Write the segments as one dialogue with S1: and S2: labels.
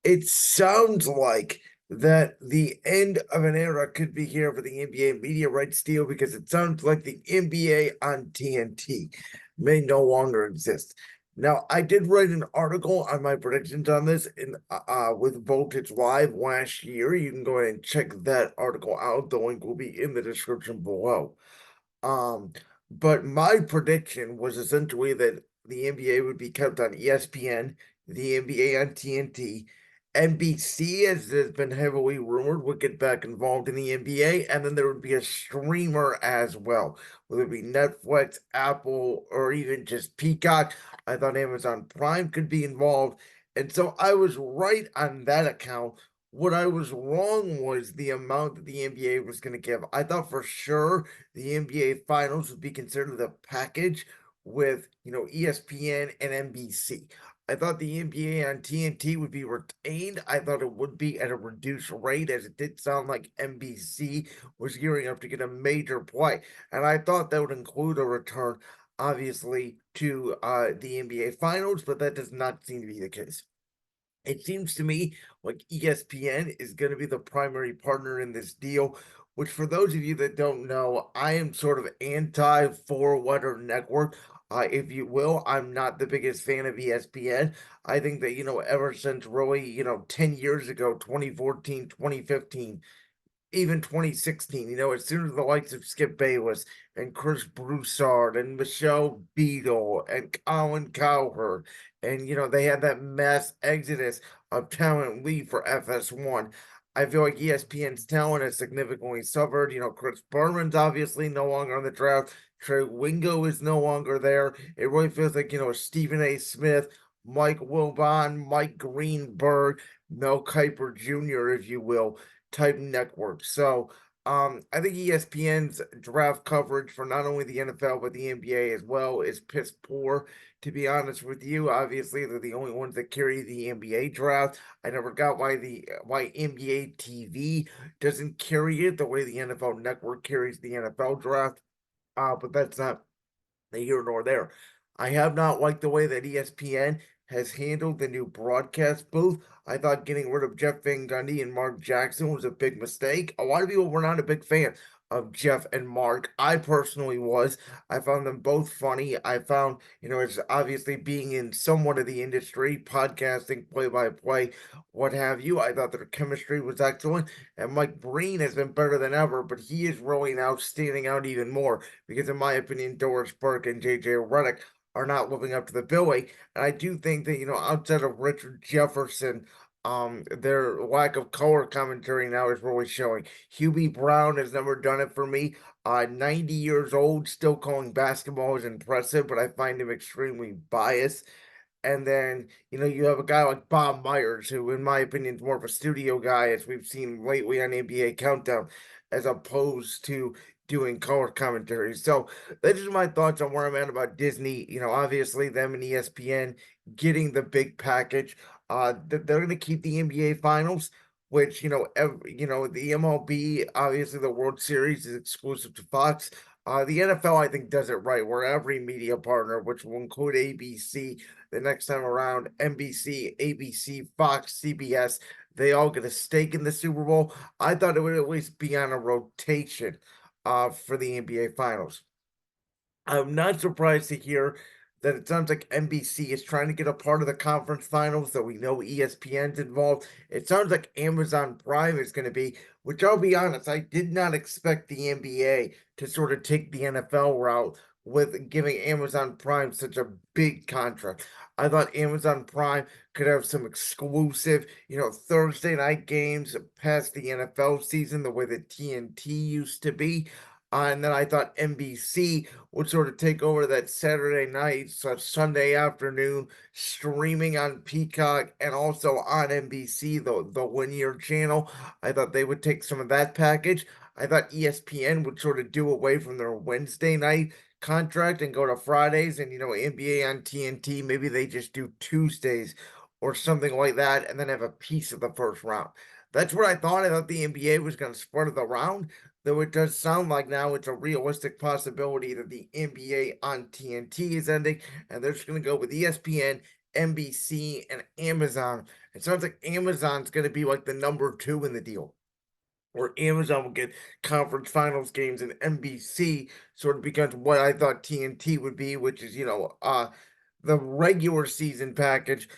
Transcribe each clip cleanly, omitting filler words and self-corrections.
S1: It sounds like that the end of an era could be here for the NBA media rights deal because it sounds like the NBA on TNT may no longer exist. Now, I did write an article on my predictions on this in with Voltage Live last year. You can go ahead and check that article out. The link will be in the description below. Um, but my prediction was essentially that the NBA would be kept on ESPN, the NBA on TNT, NBC, as has been heavily rumored, would get back involved in the NBA, and then there would be a streamer as well, whether it be Netflix, Apple, or even just Peacock. I thought Amazon Prime could be involved, and so I was right on that account. What I was wrong was the amount that the NBA was going to give. I thought for sure the NBA Finals would be considered a package with, ESPN and NBC. I thought the NBA on TNT would be retained. I thought it would be at a reduced rate, as it did sound like NBC was gearing up to get a major play. And I thought that would include a return, obviously, to the NBA Finals, but that does not seem to be the case. It seems to me like ESPN is going to be the primary partner in this deal, which for those of you that don't know, I am sort of anti four-letter network. If you will, I'm not the biggest fan of ESPN. I think that, ever since really, 10 years ago, 2014, 2015, even 2016, as soon as the likes of Skip Bayless and Chris Broussard and Michelle Beadle and Colin Cowherd, and they had that mass exodus of talent leave for FS1. I feel like ESPN's talent has significantly suffered. Chris Berman's obviously no longer on the draft. Trey Wingo is no longer there. It really feels like, Stephen A. Smith, Mike Wilbon, Mike Greenberg, Mel Kiper Jr., if you will, type network. So I think ESPN's draft coverage for not only the NFL but the NBA as well is piss poor. To be honest with you, obviously they're the only ones that carry the NBA draft. I never got why NBA TV doesn't carry it the way the NFL Network carries the NFL draft. But that's not neither here nor there. I have not liked the way that ESPN has handled the new broadcast booth. I thought getting rid of Jeff Van Gundy and Mark Jackson was a big mistake. A lot of people were not a big fan of Jeff and Mark. I personally was. I found them both funny. I found, it's obviously being in somewhat of the industry, podcasting, play by play, what have you. I thought their chemistry was excellent. And Mike Breen has been better than ever, but he is really now standing out even more because, in my opinion, Doris Burke and JJ Redick are not living up to the billing. And I do think that, outside of Richard Jefferson, their lack of color commentary now is really showing. Hubie Brown has never done it for me. 90 years old, still calling basketball is impressive, but I find him extremely biased. And then, you have a guy like Bob Myers, who, in my opinion, is more of a studio guy, as we've seen lately on NBA Countdown, as opposed to doing color commentary. So that's just my thoughts on where I'm at about Disney. Obviously them and ESPN getting the big package. They're going to keep the NBA Finals, which the MLB, obviously the World Series is exclusive to Fox. The NFL, I think, does it right, where every media partner, which will include ABC, the next time around, NBC, ABC, Fox, CBS, they all get a stake in the Super Bowl. I thought it would at least be on a rotation for the NBA Finals. I'm not surprised to hear that it sounds like NBC is trying to get a part of the conference finals, though we know ESPN's involved. It sounds like Amazon Prime is going to be, which I'll be honest, I did not expect the NBA to sort of take the NFL route with giving Amazon Prime such a big contract. I thought Amazon Prime could have some exclusive, Thursday night games past the NFL season, the way that TNT used to be. And then I thought NBC would sort of take over that Saturday night, so Sunday afternoon streaming on Peacock and also on NBC, the linear channel. I thought they would take some of that package. I thought ESPN would sort of do away from their Wednesday night contract and go to Fridays, and NBA on TNT, maybe they just do Tuesdays or something like that, and then have a piece of the first round. That's what I thought. I thought the NBA was going to spread it around, though it does sound like now it's a realistic possibility that the NBA on TNT is ending, and they're just going to go with ESPN, NBC, and Amazon It sounds like Amazon's going to be like the number two in the deal, where Amazon will get conference finals games and NBC sort of becomes what I thought TNT would be, which is, the regular season package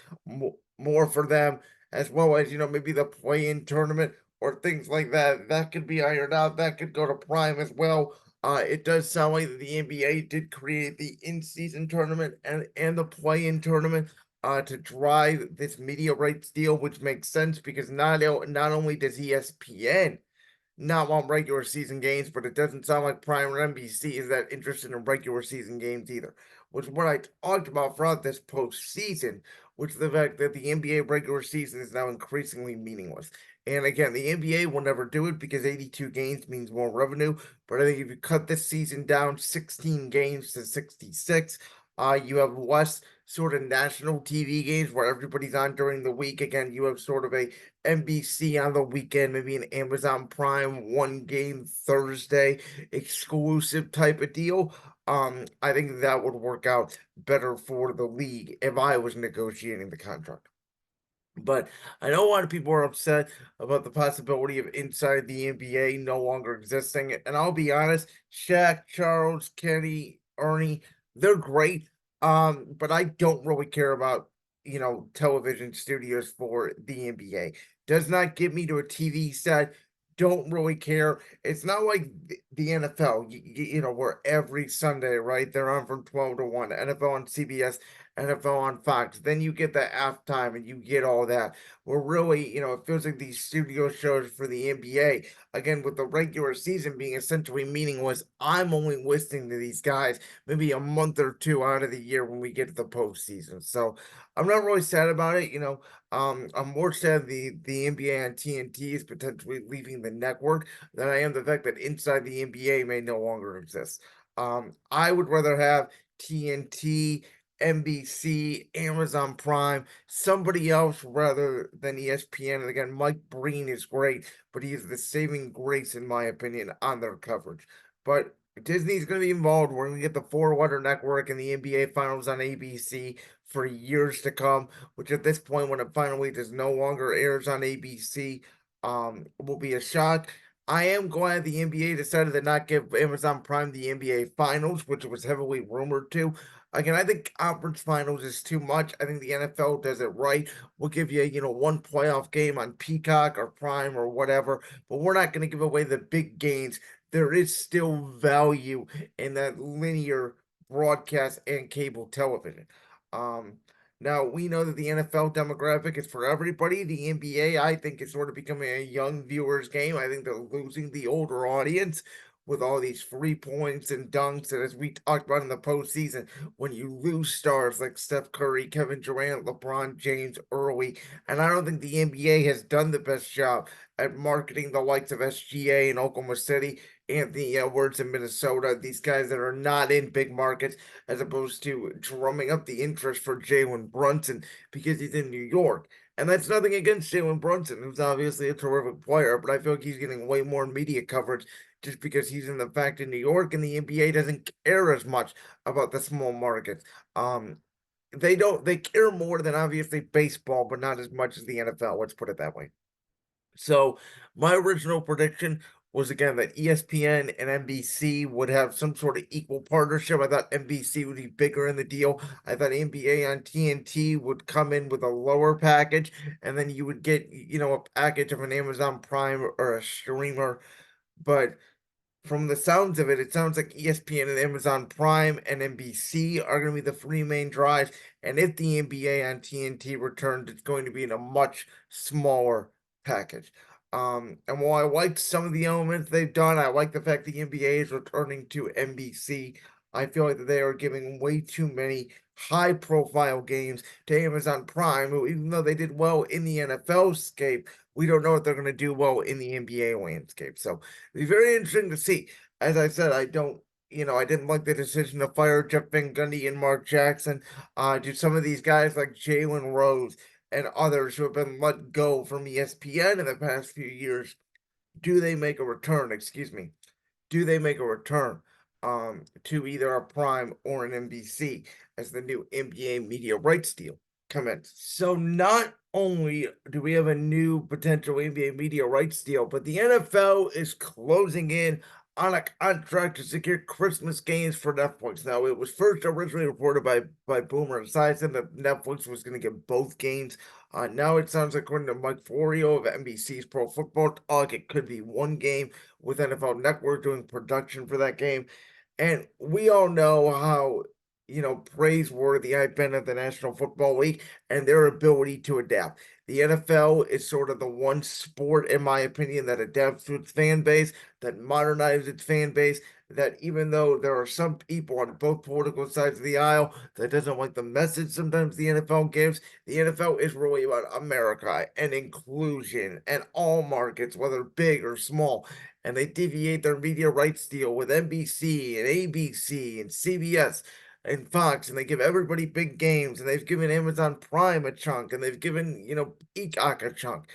S1: more for them, as well as, maybe the play-in tournament or things like that. That could be ironed out. That could go to Prime as well. It does sound like the NBA did create the in-season tournament and the play-in tournament to drive this media rights deal, which makes sense because not only does ESPN not want regular season games, but it doesn't sound like Prime or NBC is that interested in regular season games either. Which is what I talked about throughout this postseason, which is the fact that the NBA regular season is now increasingly meaningless. And again, the NBA will never do it because 82 games means more revenue. But I think if you cut this season down 16 games to 66, you have less sort of national TV games where everybody's on during the week. Again, you have sort of a NBC on the weekend, maybe an Amazon Prime one game Thursday exclusive type of deal. I think that would work out better for the league if I was negotiating the contract. But I know a lot of people are upset about the possibility of inside the NBA no longer existing. And I'll be honest, Shaq, Charles, Kenny, Ernie, they're great. But I don't really care about, television studios for the NBA. Does not get me to a TV set. Don't really care. It's not like the NFL, where every Sunday, right? They're on from 12 to 1, NFL on CBS, NFL on Fox. Then you get the halftime and you get all that. We're really, it feels like these studio shows for the NBA, again, with the regular season being essentially meaningless, I'm only listening to these guys maybe a month or two out of the year when we get to the postseason. So I'm not really sad about it. I'm more sad the NBA on TNT is potentially leaving the network than I am the fact that inside the NBA may no longer exist. I would rather have TNT, NBC, Amazon Prime, somebody else rather than ESPN. And again, Mike Breen is great, but he is the saving grace, in my opinion, on their coverage. But Disney's going to be involved. We're going to get the Four Water Network and the NBA Finals on ABC for years to come, which at this point, when it finally just no longer airs on ABC, will be a shock. I am glad the NBA decided to not give Amazon Prime the NBA Finals, which was heavily rumored to. Again, I think conference finals is too much. I think the NFL does it right. We'll give you, one playoff game on Peacock or Prime or whatever, but we're not going to give away the big gains. There is still value in that linear broadcast and cable television. Um, Now we know that the NFL demographic is for everybody. The NBA, I think, is sort of becoming a young viewers game. I think they're losing the older audience with all these free points and dunks. And as we talked about in the postseason, when you lose stars like Steph Curry, Kevin Durant, LeBron James early, and I don't think the NBA has done the best job at marketing the likes of SGA in Oklahoma City, Anthony Edwards in Minnesota, these guys that are not in big markets, as opposed to drumming up the interest for Jalen Brunson because he's in New York. And that's nothing against Jalen Brunson, who's obviously a terrific player, but I feel like he's getting way more media coverage just because he's in the fact in New York, and the NBA doesn't care as much about the small markets. They care more than obviously baseball, but not as much as the NFL. Let's put it that way. So my original prediction was again that ESPN and NBC would have some sort of equal partnership. I thought NBC would be bigger in the deal. I thought NBA on TNT would come in with a lower package, and then you would get, a package of an Amazon Prime or a streamer. But from the sounds of it, it sounds like ESPN and Amazon Prime and NBC are going to be the three main drives. And if the NBA on TNT returns, it's going to be in a much smaller package. And while I liked some of the elements they've done, I like the fact the NBA is returning to NBC. I feel like they are giving way too many high profile games to Amazon Prime, who, even though they did well in the NFL scape, we don't know if they're going to do well in the NBA landscape. So it'll be very interesting to see. As I said, I didn't like the decision to fire Jeff Van Gundy and Mark Jackson. Do some of these guys like Jalen Rose and others who have been let go from ESPN in the past few years, do they make a return? Excuse me. Do they make a return to either a Prime or an NBC as the new NBA media rights deal? come in. So not only do we have a new potential NBA media rights deal, but the NFL is closing in on a contract to secure Christmas games for Netflix. Now, it was first originally reported by Boomer Esiason that Netflix was going to get both games. Now it sounds like, according to Mike Florio of NBC's Pro Football Talk, it could be one game with NFL Network doing production for that game. And we all know how, praiseworthy I've been at the National Football League and their ability to adapt. The NFL is sort of the one sport, in my opinion, that adapts to its fan base, that modernizes its fan base, that even though there are some people on both political sides of the aisle that doesn't like the message sometimes the NFL gives, the NFL is really about America and inclusion and all markets, whether big or small. And they deviate their media rights deal with NBC and ABC and CBS and Fox, and they give everybody big games, and they've given Amazon Prime a chunk, and they've given, Peacock a chunk.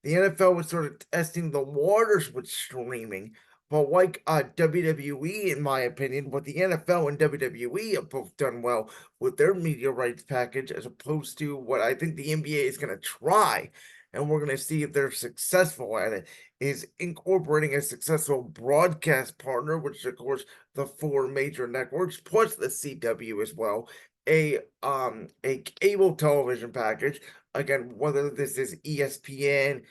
S1: The NFL was sort of testing the waters with streaming, but like WWE, in my opinion, what the NFL and WWE have both done well with their media rights package, as opposed to what I think the NBA is going to try, and we're going to see if they're successful at it, is incorporating a successful broadcast partner, which of course the four major networks plus the CW as well, a cable television package. Again, whether this is ESPN,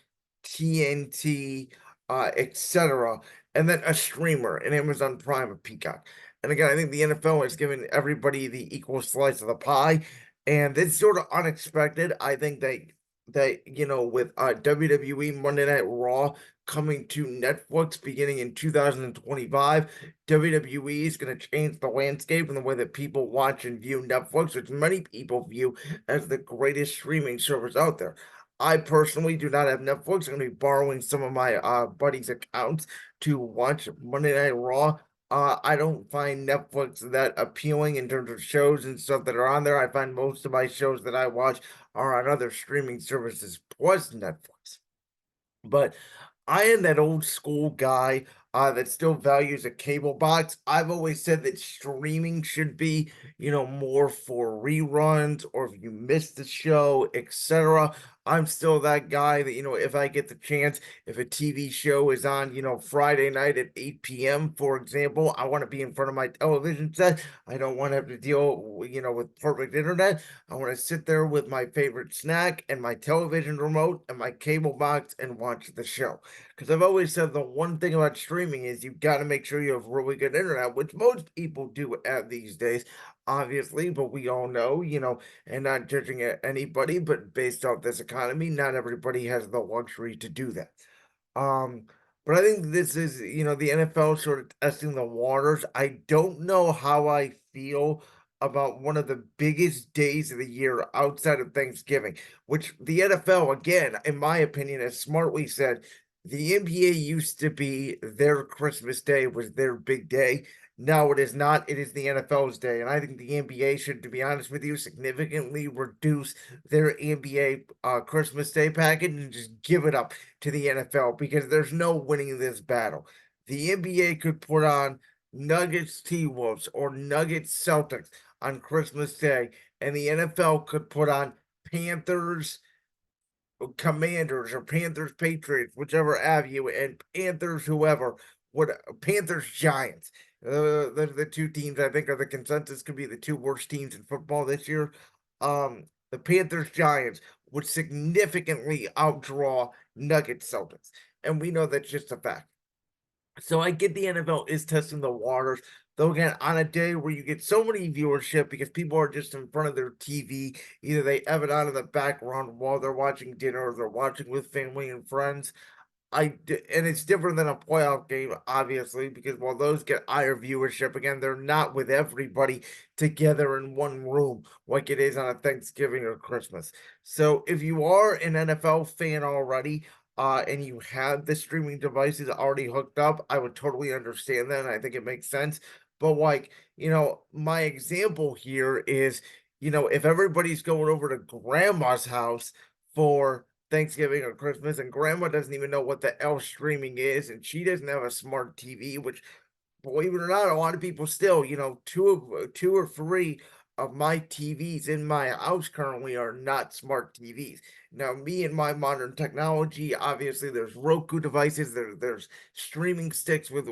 S1: TNT, etc., and then a streamer, an Amazon Prime, a Peacock. And again, I think the NFL has given everybody the equal slice of the pie, and it's sort of unexpected. I think with WWE Monday Night Raw coming to Netflix beginning in 2025, WWE is going to change the landscape and the way that people watch and view Netflix, which many people view as the greatest streaming service out there. I personally do not have Netflix. I'm going to be borrowing some of my buddies' accounts to watch Monday Night Raw. I don't find Netflix that appealing in terms of shows and stuff that are on there. I find most of my shows that I watch are on other streaming services plus Netflix. But I am that old school guy that still values a cable box. I've always said that streaming should be, more for reruns or if you missed the show, etc. I'm still that guy that, if I get the chance, if a TV show is on, Friday night at 8 p.m., for example, I want to be in front of my television set. I don't want to have to deal, with perfect internet. I want to sit there with my favorite snack and my television remote and my cable box and watch the show. Because I've always said the one thing about streaming is you've got to make sure you have really good internet, which most people do at these days, obviously. But we all know, and not judging anybody, but based off this economy, not everybody has the luxury to do that. Um, but I think this is, the NFL sort of testing the waters. I don't know how I feel about one of the biggest days of the year outside of Thanksgiving, which the NFL, again, in my opinion, has smartly said the NBA used to be their Christmas day was their big day. No, it is not. It is the NFL's day. And I think the NBA should, to be honest with you, significantly reduce their NBA Christmas Day package and just give it up to the NFL because there's no winning this battle. The NBA could put on Nuggets T Wolves or Nuggets Celtics on Christmas Day, and the NFL could put on Panthers Commanders or Panthers Patriots, whichever have you, and Panthers whoever would Panthers Giants. The two teams I think are the consensus could be the two worst teams in football this year. The Panthers Giants would significantly outdraw Nuggets Celtics, and we know that's just a fact. So I get the NFL is testing the waters. Though again, on a day where you get so many viewership because people are just in front of their TV, either they have it on in the background while they're watching dinner or they're watching with family and friends. And it's different than a playoff game, obviously, because while those get higher viewership, again, they're not with everybody together in one room like it is on a Thanksgiving or Christmas. So if you are an NFL fan already, and you have the streaming devices already hooked up, I would totally understand that. And I think it makes sense. But like, my example here is, if everybody's going over to grandma's house for Thanksgiving or Christmas, and grandma doesn't even know what the L streaming is, and she doesn't have a smart TV, which believe it or not, a lot of people still, two or three of my TVs in my house currently are not smart TVs. Now, me and my modern technology, obviously, there's Roku devices, there's streaming sticks with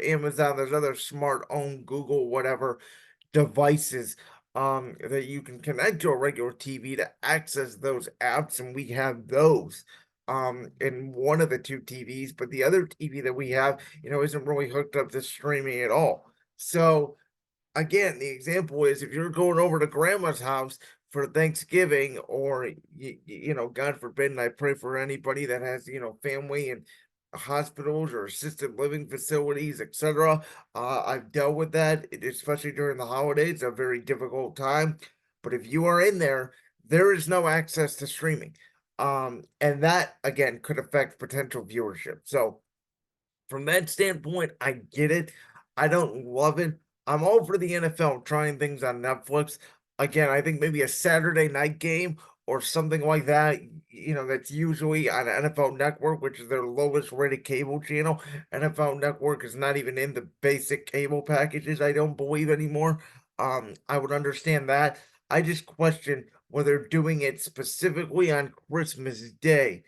S1: Amazon, there's other smart home, Google, whatever devices that you can connect to a regular TV to access those apps, and we have those in one of the two TVs, but the other TV that we have, isn't really hooked up to streaming at all. So again, the example is if you're going over to grandma's house for Thanksgiving, or God forbid, and I pray for anybody that has, family in hospitals or assisted living facilities, etc. I've dealt with that, especially during the holidays, a very difficult time. But if you are in there, there is no access to streaming. And that again could affect potential viewership. So from that standpoint, I get it. I don't love it. I'm all for the NFL trying things on Netflix. Again, I think maybe a Saturday night game or something like that, that's usually on NFL Network, which is their lowest rated cable channel. NFL Network is not even in the basic cable packages, I don't believe anymore. I would understand that. I just question whether doing it specifically on Christmas Day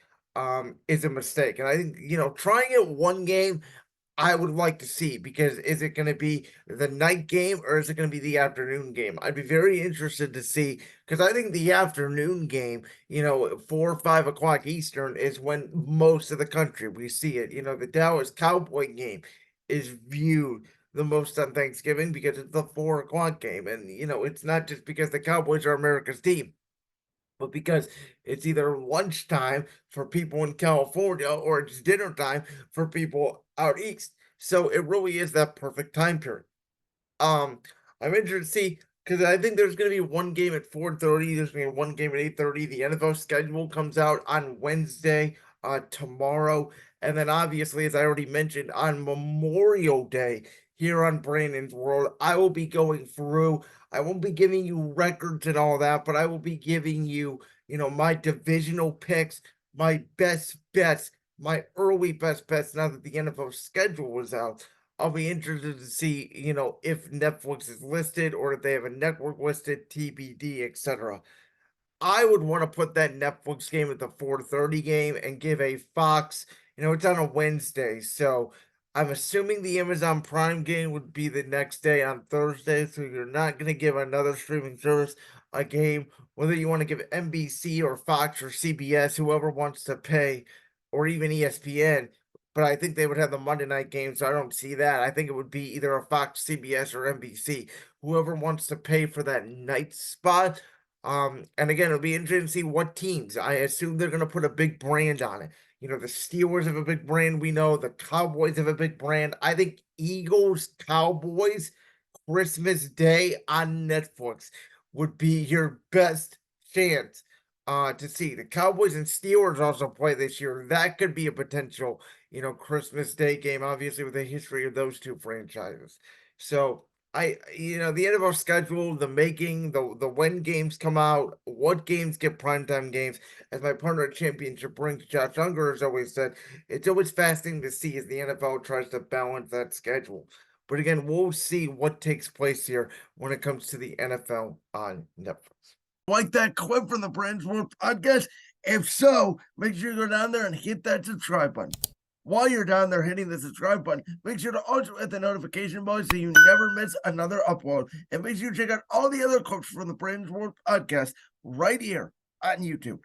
S1: is a mistake. And I think, trying it one game, I would like to see, because is it going to be the night game or is it going to be the afternoon game? I'd be very interested to see, because I think the afternoon game, 4 or 5 o'clock Eastern is when most of the country we see it. The Dallas Cowboy game is viewed the most on Thanksgiving because it's the 4 o'clock game. And, it's not just because the Cowboys are America's team, but because it's either lunchtime for people in California or it's dinner time for people out east. So it really is that perfect time period. Um, I'm interested to see, because I think there's going to be one game at 4:30. There's going to be one game at 8:30. The NFL schedule comes out on Wednesday, tomorrow, and then obviously, as I already mentioned, on Memorial Day here on Brandon's World, I will be going through. I won't be giving you records and all that, but I will be giving you, my divisional picks, my best bets, my early best bets. Now that the NFL schedule was out, I'll be interested to see, if Netflix is listed or if they have a network listed, TBD, etc. I would want to put that Netflix game at the 4:30 game and give a Fox, it's on a Wednesday. So I'm assuming the Amazon Prime game would be the next day on Thursday. So you're not going to give another streaming service a game, whether you want to give NBC or Fox or CBS, whoever wants to pay, or even ESPN. But I think they would have the Monday night game, so I don't see that. I think it would be either a Fox, CBS, or NBC. Whoever wants to pay for that night spot. And again, it'll be interesting to see what teams. I assume they're going to put a big brand on it. The Steelers have a big brand. We know the Cowboys have a big brand. I think Eagles, Cowboys, Christmas Day on Netflix would be your best chance to see. The Cowboys and Steelers also play this year. That could be a potential, Christmas Day game, obviously, with the history of those two franchises. So the NFL schedule, the making, the when games come out, what games get primetime games. As my partner at Championship Rings, Josh Unger, has always said, it's always fascinating to see as the NFL tries to balance that schedule. But again, we'll see what takes place here when it comes to the NFL on Netflix. Like that clip from the Brand's World podcast? If so, make sure you go down there and hit that subscribe button. While you're down there hitting the subscribe button, make sure to also hit the notification bell so you never miss another upload. And make sure you check out all the other clips from the Brand's World podcast right here on YouTube.